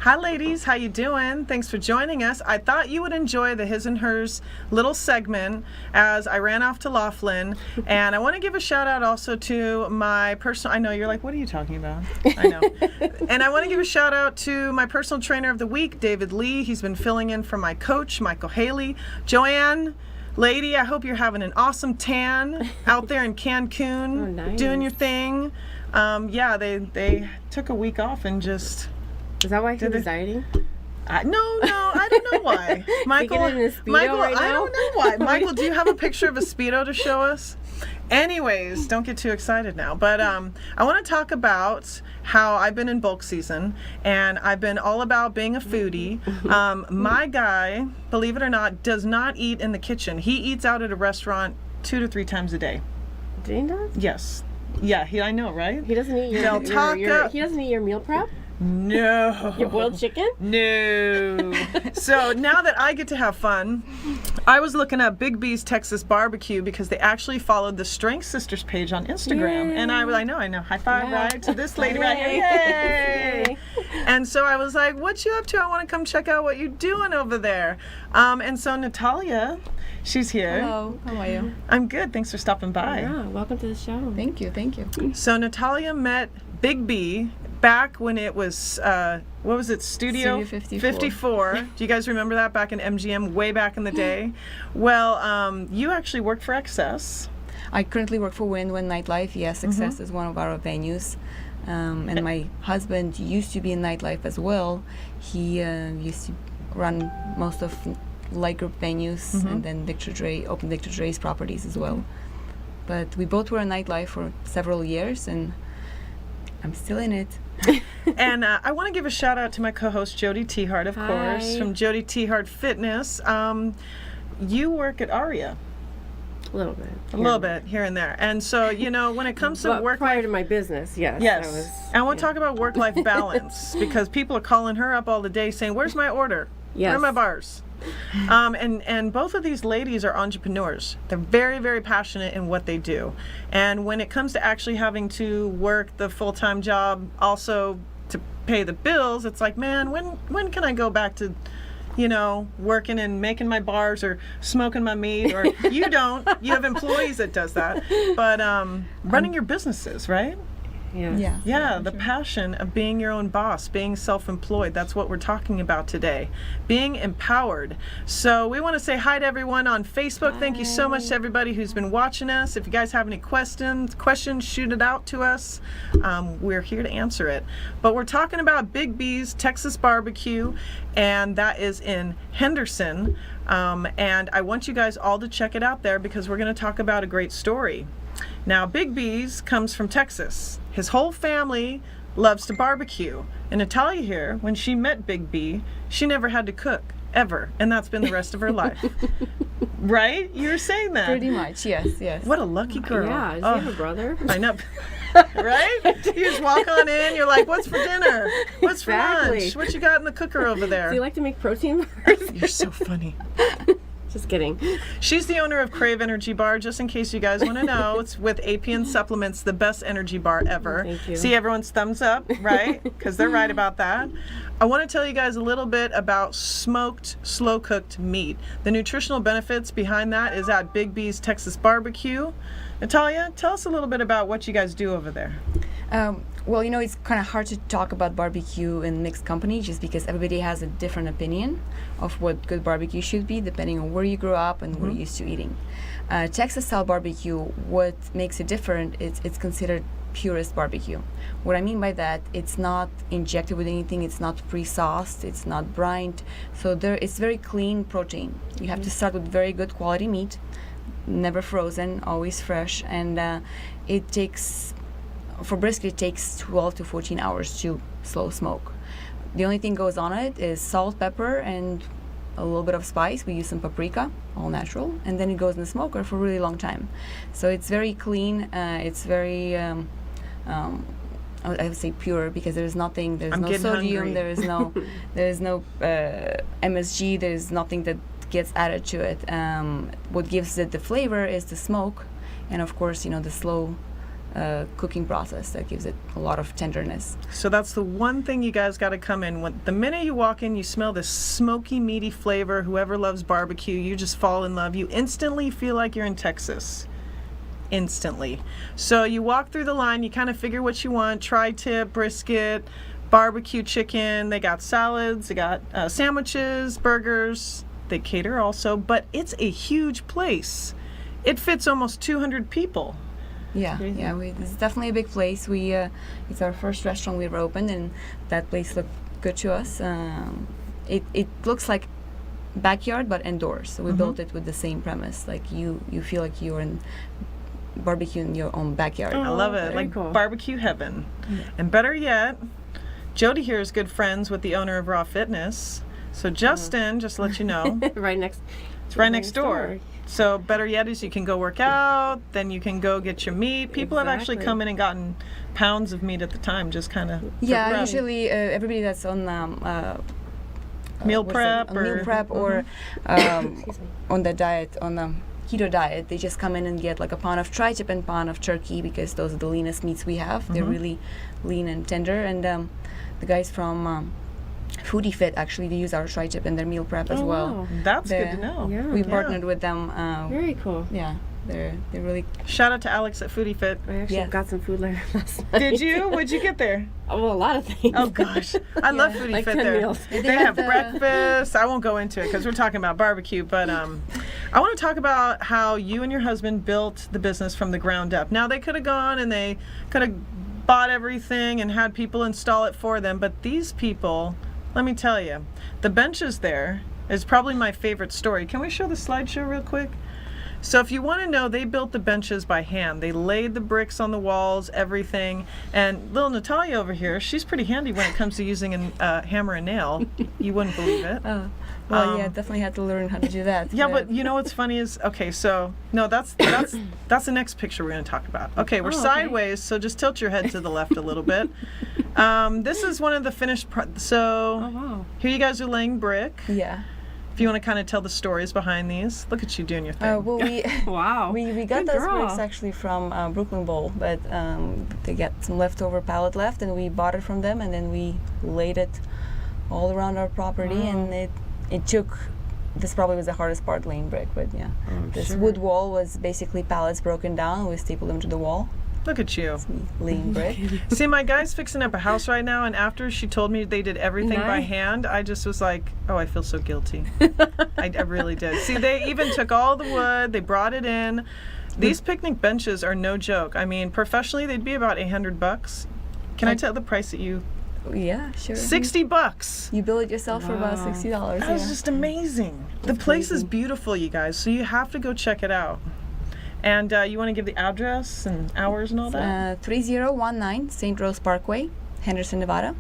Hi ladies, how you doing? Thanks for joining us. I thought you would enjoy the His and Hers little segment as I ran off to Laughlin. And I want to give a shout out also to my personal, I know you're like, what are you talking about? I know. And I want to give a shout out to my personal trainer of the week, David Lee. He's been filling in for my coach, Michael Haley. Joanne, lady, I hope you're having an awesome tan out there in Cancun, nice. Doing your thing. Yeah, they took a week off and just... Is that why he was dieting? No, I don't know why. Michael, in a Speedo Michael, right I now? don't know why. Michael, do you have a picture of a Speedo to show us? Anyways, don't get too excited now. But I want to talk about how I've been in bulk season, and I've been all about being a foodie. My guy, believe it or not, does not eat in the kitchen. He eats out at a restaurant 2 to 3 times a day. Jane does? Yes. Yeah, I know, right? He doesn't eat Del Taco. he doesn't eat your meal prep? No. Your boiled chicken? No. So now that I get to have fun, I was looking up Big B's Texas Barbecue because they actually followed the Strength Sisters page on Instagram. Yay. And I know. High five, Yeah. right, to this lady right here. Yay. And so I was like, what you up to? I want to come check out what you're doing over there. And so Natalia, she's here. Hello, how are you? I'm good. Thanks for stopping by. Yeah, welcome to the show. Thank you. So Natalia met Big B back when it was, what was it, Studio 54. Do you guys remember that back in MGM, way back in the day? Well, you actually worked for Excess. I currently work for Win Nightlife. Yes, Success is one of our venues. And my husband used to be in nightlife as well. He used to run most of Light Group venues and then opened Victor Dre's properties as well. But we both were in nightlife for several years, and I'm still in it. And I want to give a shout out to my co-host Jody Tehart, of course, from Jody Tehart Fitness. You work at Aria. A little bit. A little bit here and there. And so, when it comes to work prior to my business, yes. Yes. I want to talk about work-life balance because people are calling her up all the day saying, where's my order? Yes. Where are my bars? And both of these ladies are entrepreneurs. They're very, very passionate in what they do. And when it comes to actually having to work the full-time job also to pay the bills, it's like, man, when can I go back to working and making my bars or smoking my meat? Or you don't. You have employees that does that. But running your businesses, right? Yes. Yeah, the passion of being your own boss, being self-employed. That's what we're talking about today. Being empowered. So we want to say hi to everyone on Facebook. Hi. Thank you so much to everybody who's been watching us. If you guys have any questions, shoot it out to us. We're here to answer it. But we're talking about Big B's Texas Barbecue, and that is in Henderson. And I want you guys all to check it out there because we're going to talk about a great story. Now, Big B's comes from Texas. His whole family loves to barbecue. And Natalia here, when she met Big B, she never had to cook, ever. And that's been the rest of her life. Right? You were saying that. Pretty much, yes. What a lucky girl. Yeah, does he have a brother? I know. Right? You just walk on in, you're like, what's for dinner? What's for lunch? What you got in the cooker over there? Do you like to make protein bars? You're so funny. Just kidding. She's the owner of Crave Energy Bar, just in case you guys want to know. It's with APN Supplements, the best energy bar ever. Thank you. See everyone's thumbs up, right? Because they're right about that. I want to tell you guys a little bit about smoked, slow-cooked meat. The nutritional benefits behind that is at Big B's Texas Barbecue. Natalia, tell us a little bit about what you guys do over there. Well, it's kind of hard to talk about barbecue in mixed company just because everybody has a different opinion of what good barbecue should be depending on where you grew up and what you're used to eating. Texas style barbecue, what makes it different, it's considered purist barbecue. What I mean by that, it's not injected with anything, it's not pre-sauced, it's not brined, so it's very clean protein. You have to start with very good quality meat, never frozen, always fresh, and it takes, for brisket, it takes 12 to 14 hours to slow smoke. The only thing goes on it is salt, pepper, and a little bit of spice. We use some paprika, all natural, and then it goes in the smoker for a really long time. So it's very clean. It's very, I would say pure because there's nothing. There's no sodium. Hungry. There's no MSG. There's nothing that gets added to it. What gives it the flavor is the smoke, and of course, the slow cooking process that gives it a lot of tenderness. So that's the one thing you guys got to come in. When the minute you walk in, you smell this smoky, meaty flavor. Whoever loves barbecue, you just fall in love. You instantly feel like you're in Texas. Instantly. So you walk through the line, you kind of figure what you want. Tri-tip, brisket, barbecue chicken. They got salads, they got sandwiches, burgers. They cater also, but it's a huge place. It fits almost 200 people. Yeah, it's definitely a big place. It's our first restaurant we ever opened, and that place looked good to us. It looks like backyard, but indoors. So we built it with the same premise. Like you feel like you're in barbecue in your own backyard. I love it, very like cool. barbecue heaven. And better yet, Jody here is good friends with the owner of Raw Fitness. So Justin, just to let you know, Right next. it's right next door. So better yet is you can go work out, then you can go get your meat. People have actually Exactly. come in and gotten pounds of meat at the time, just kind of Yeah, usually everybody that's on meal what's prep it? On meal or prep or Excuse me. on the diet, on the keto diet, they just come in and get like a pound of tri-tip and pound of turkey because those are the leanest meats we have. They're really lean and tender. And the guys from Foodie Fit actually, they use our tri-tip in their meal prep as well. Wow. That's good to The- know. Yeah. We partnered with them. Very cool. Yeah, they're really Shout out to Alex at Foodie Fit. I actually Yes. got some food later last night. Did you? What'd you get there? Oh, well, a lot of things. Oh gosh, I love Foodie Like Fit 10 there. meals. They They have have the- breakfast. I won't go into it because we're talking about barbecue, but I want to talk about how you and your husband built the business from the ground up. Now they could have gone and they could have bought everything and had people install it for them, but these people, let me tell you, the benches there is probably my favorite story. Can we show the slideshow real quick? So if you want to know, they built the benches by hand. They laid the bricks on the walls, everything. And little Natalia over here, she's pretty handy when it comes to using a hammer and nail. You wouldn't believe it. yeah, definitely had to learn how to do that. Yeah, but you know what's funny is, okay, so no, that's the next picture we're going to talk about. Okay, we're Oh, okay. sideways, so just tilt your head to the left a little bit. This is one of the finished. So Oh, wow. here you guys are laying brick. yeah. If you want to kind of tell the stories behind these, look at you doing your thing. Well, Wow. we got Good those draw. bricks actually from Brooklyn Bowl, but they got some leftover pallet left, and we bought it from them, and then we laid it all around our property, and it took. This probably was the hardest part, laying brick, but yeah, this sure. wood wall was basically pallets broken down. We stapled them to the wall. Look at you. Me laying brick. See, my guy's fixing up a house right now, and after she told me they did everything by Nice. hand, I just was like, oh, I feel so guilty. I really did. See, they even took all the wood, they brought it in. These picnic benches are no joke. I mean, professionally, they'd be about $800. Can I tell the price that you? Yeah, sure. $60. You build it yourself for about Wow. $60. That was Yeah. just amazing. The place is beautiful, you guys, so you have to go check it out. And you want to give the address and hours and all that? 3019 St. Rose Parkway, Henderson, Nevada.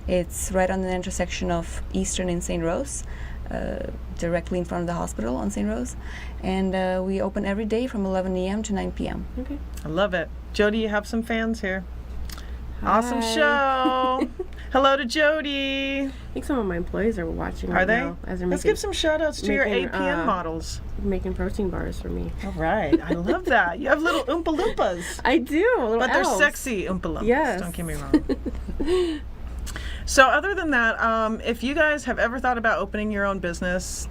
It's right on the intersection of Eastern and St. Rose, directly in front of the hospital on St. Rose. And we open every day from 11 a.m. to 9 p.m. Okay. I love it. Jody, you have some fans here. Awesome Hi. show. Hello to Jody. I think some of my employees are watching Are right they? now as they're Let's making, give some shout outs to your making, APN models. making protein bars for me. All right. I love that. You have little Oompa Loompas. I do, little But they're elves. sexy Oompa Loompas. Yes. Don't get me wrong. So other than that, if you guys have ever thought about opening your own business,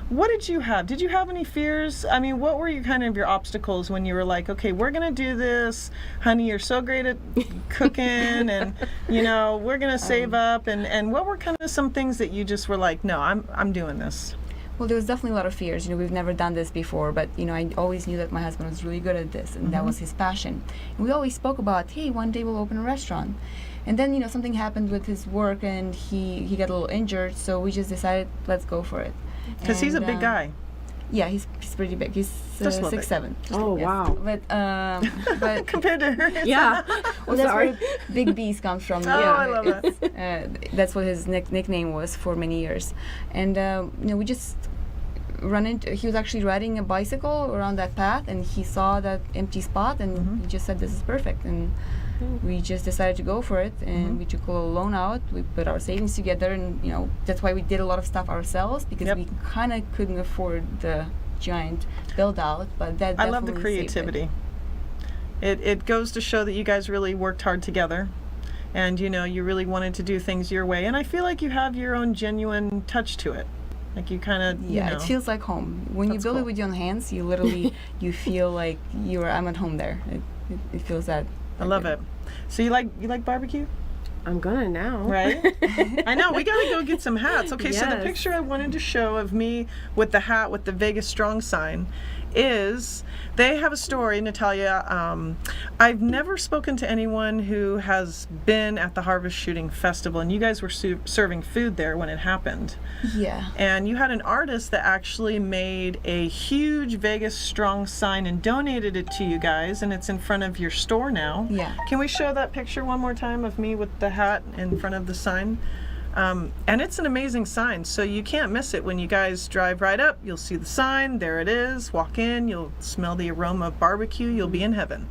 what did you have? Did you have any fears? I mean, what were your obstacles when you were like, okay, we're gonna do this, honey, you're so great at cooking, and we're gonna save up, and what were kind of some things that you just were like, no, I'm doing this. Well, there was definitely a lot of fears. We've never done this before, but I always knew that my husband was really good at this, and that was his passion. And we always spoke about, hey, one day we'll open a restaurant. And then something happened with his work, and he got a little injured, so we just decided, let's go for it. Because he's a And, big guy. Yeah, he's pretty big. He's Just a little bit. 6'7". Oh, Yes. wow. But Compared to her. Yeah. well, that's where Big Beast comes from. Oh, I love That's what his nickname was for many years. And we just run into. He was actually riding a bicycle around that path, and he saw that empty spot, and he just said, "This is perfect." And we just decided to go for it, and we took a little loan out. We put our savings together, and that's why we did a lot of stuff ourselves, because Yep. we kind of couldn't afford the giant build out. But that I love the definitely saved it. creativity. It goes to show that you guys really worked hard together, and you really wanted to do things your way. And I feel like you have your own genuine touch to it. Like you kind of, Yeah, it feels like home. When you That's build cool. it with your own hands, you literally you feel like I'm at home there. It feels that. I love it. So you like barbecue? I'm gonna now. Right? I know, we gotta go get some hats. Okay, so the Yes. picture I wanted to show of me with the hat with the Vegas Strong sign is, they have a story, Natalia. I've never spoken to anyone who has been at the Harvest Shooting Festival, and you guys were serving food there when it happened. Yeah. And you had an artist that actually made a huge Vegas Strong sign and donated it to you guys, and it's in front of your store now. Yeah. Can we show that picture one more time of me with the hat in front of the sign? And it's an amazing sign, so you can't miss it. When you guys drive right up, you'll see the sign. There it is. Walk in, you'll smell the aroma of barbecue. You'll be in heaven.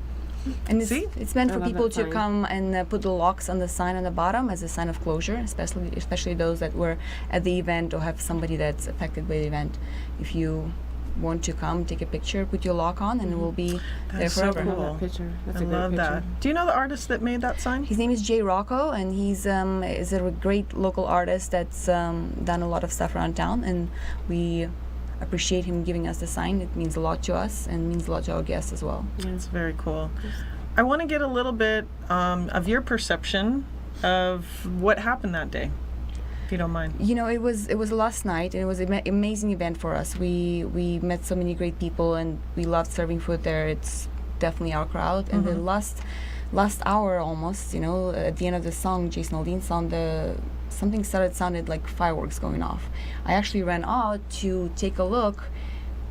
And See? it's meant I for love people that to sign. come and put the locks on the sign on the bottom as a sign of closure, especially those that were at the event or have somebody that's affected by the event. If you want to come, take a picture, put your lock on, and it will be there That's so forever. I love Cool. that picture. That's I a great love picture. that. Do you know the artist that made that sign? His name is Jay Rocco, and he's is a great local artist that's done a lot of stuff around town, and we appreciate him giving us the sign. It means a lot to us and means a lot to our guests as well. It's very cool. I want to get a little bit of your perception of what happened that day, if you don't mind. You know, it was last night, and it was an amazing event for us. We met so many great people, and we loved serving food there. It's definitely our crowd. And the last hour almost, at the end of the song, Jason Aldean's song, something sounded like fireworks going off. I actually ran out to take a look.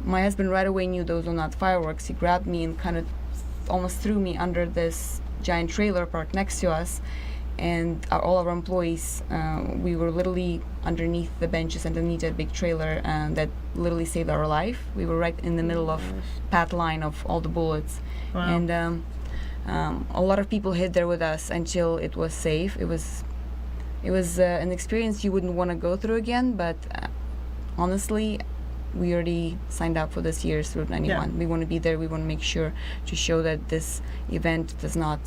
My husband right away knew those were not fireworks. He grabbed me and kind of almost threw me under this giant trailer parked next to us, and all of our employees, we were literally underneath the benches underneath that big trailer, that literally saved our life. We were right in the middle of path line of all the bullets. Wow. And a lot of people hid there with us until it was safe. It was an experience you wouldn't want to go through again, but honestly, we already signed up for this year's Route 91. Yeah. We want to be there. We want to make sure to show that this event does not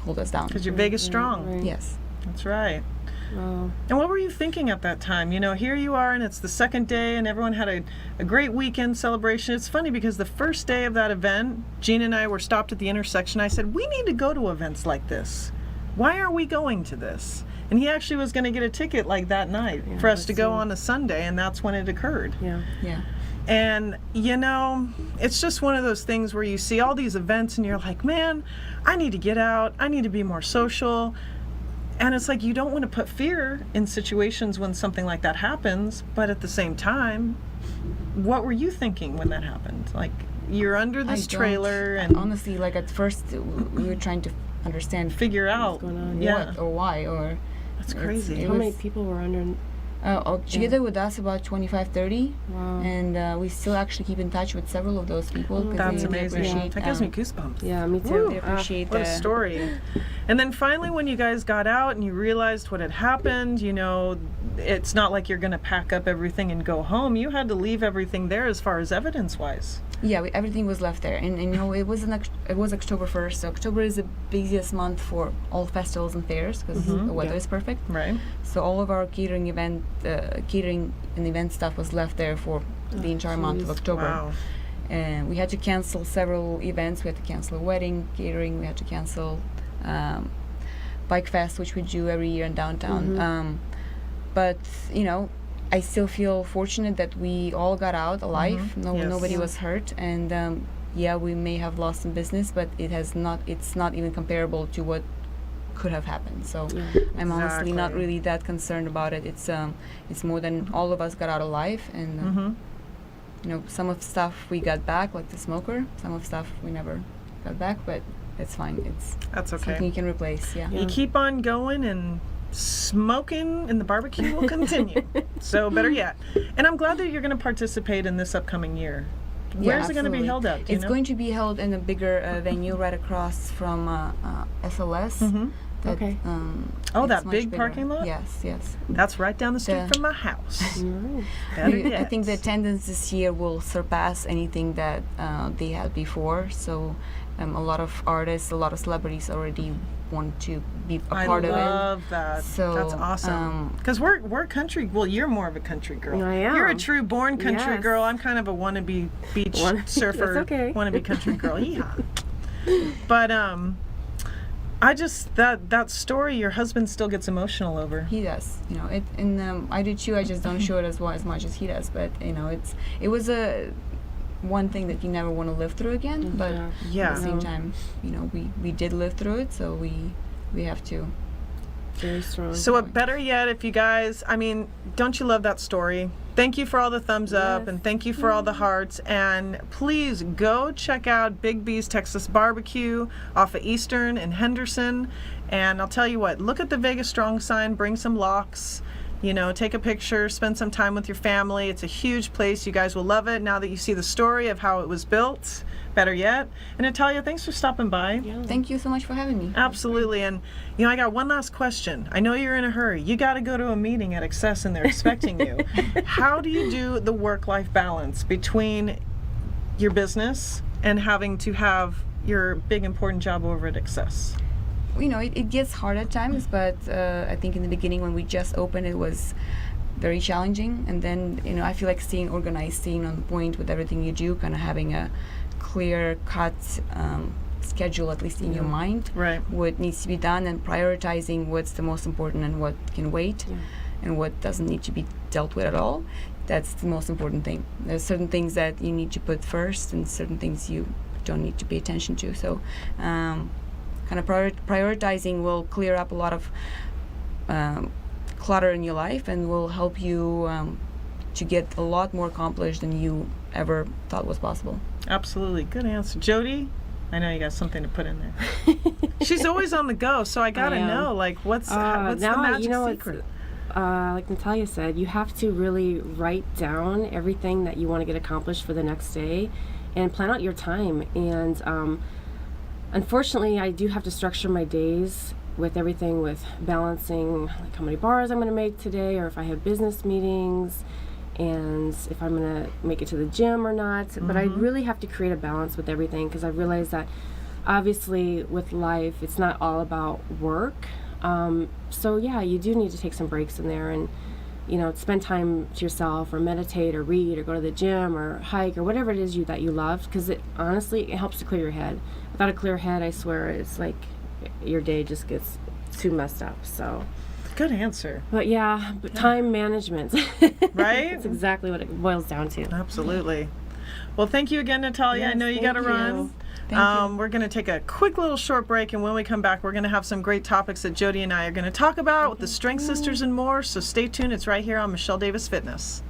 hold us down. Because you're Vegas Strong. Right. Yes. That's right. Wow. And what were you thinking at that time? Here you are, and it's the second day, and everyone had a great weekend celebration. It's funny because the first day of that event, Gene and I were stopped at the intersection. I said, we need to go to events like this. Why are we going to this? And he actually was going to get a ticket like that night Yeah, for us to that's go so- on a Sunday, and that's when it occurred. Yeah. Yeah. And it's just one of those things where you see all these events and you're like, man, I need to get out. I need to be more social. And it's like you don't want to put fear in situations when something like that happens, but at the same time, what were you thinking when that happened? Like, you're under this trailer and honestly, like at first we were trying to understand figure out going on? Yeah, what or why or that's it's- crazy. it How many was- people were under? together with us about 25-30, Wow. and we still actually keep in touch with several of those people. 'Cause That's they amazing. appreciate, That gives me goosebumps. Yeah, me too. Woo. they appreciate What a the story. And then finally, when you guys got out and you realized what had happened, it's not like you're going to pack up everything and go home. You had to leave everything there as far as evidence-wise. Yeah, everything was left there, and it was it was October 1st. So October is the busiest month for all festivals and fairs because the weather Yeah. is perfect. Right? So all of our catering and event stuff was left there for the entire month of jeez. October. Wow. And we had to cancel several events. We had to cancel a wedding, catering. We had to cancel Bike Fest, which we do every year in downtown. But I still feel fortunate that we all got out alive. Yes. Nobody Yeah. was hurt, and yeah, we may have lost some business, but it's not even comparable to what could have happened. So Yeah. I'm honestly not Exactly. really that concerned about it. It's more than all of us got out alive, and some of stuff we got back, like the smoker. Some of stuff we never got back, but it's fine. It's That's something okay. you can replace. Yeah. You keep on going, and smoking and the barbecue will continue. So better yet. And I'm glad that you're going to participate in this upcoming year. Where's it going to be absolutely. held at? Do you It's know? going to be held in a bigger venue right across from SLS. That, Okay. Oh, it's that much big bigger. parking lot? Yes. That's right down the street The- from my house. Nice. Better I think the yet. attendance this year will surpass anything that they had before. So a lot of artists, a lot of celebrities already want to be a I part of it. love that. So, That's awesome. Because we're country. Well, you're more of a country girl. I am. You're a true born country Yes. girl. I'm kind of a wannabe beach surfer. That's okay. Wannabe country girl. Yeehaw. But I just that story. Your husband still gets emotional over. He does, you know. I do too. I just don't show it as much as he does. But you know, it was a one thing that you never want to live through again. But Yeah. at the same time, you know, we did live through it, so we have to. Very strong. So what better yet if you guys, I mean, don't you love that story? Thank you for all the thumbs up Yes. and thank you for all the hearts, and please go check out Big B's Texas Barbecue off of Eastern and Henderson. And I'll tell you what, look at the Vegas Strong sign, bring some locks, you know, take a picture, spend some time with your family. It's a huge place. You guys will love it now that you see the story of how it was built. Better yet. And Natalia, thanks for stopping by. Yeah. Thank you so much for having me. Absolutely. And, you know, I got one last question. I know you're in a hurry. You got to go to a meeting at Access and they're expecting you. How do you do the work-life balance between your business and having to have your big important job over at Access? You know, it gets hard at times, but I think in the beginning when we just opened, it was very challenging. And then, you know, I feel like staying organized, staying on point with everything you do, kind of having a clear cut schedule, at least in your mind, Right. what needs to be done, and prioritizing what's the most important and what can wait, Yeah. and what doesn't need to be dealt with at all. That's the most important thing. There's certain things that you need to put first and certain things you don't need to pay attention to. So kind of prioritizing will clear up a lot of clutter in your life and will help you to get a lot more accomplished than you ever thought was possible. Absolutely. Good answer. Jody, I know you got something to put in there. She's always on the go, so I got to I am. know, like, what's the now, magic you know, secret? like Natalia said, you have to really write down everything that you want to get accomplished for the next day and plan out your time. And unfortunately, I do have to structure my days with everything, with balancing like how many bars I'm going to make today, or if I have business meetings, and if I'm going to make it to the gym or not. But I really have to create a balance with everything, because I realize that obviously with life, it's not all about work. So yeah, you do need to take some breaks in there and, you know, spend time to yourself, or meditate, or read, or go to the gym, or hike, or whatever it is that you love, because it honestly, it helps to clear your head. Without a clear head, I swear, it's like your day just gets too messed up. So, Good answer. but yeah, but time management, Right? That's exactly what it boils down to. Absolutely. Well, thank you again, Natalia. I Yes, know you thank got to you. run. Thank you. We're going to take a quick little short break, and when we come back, we're going to have some great topics that Jody and I are going to talk about with the Strength Sisters and more. So stay tuned. It's right here on Michelle Davis Fitness.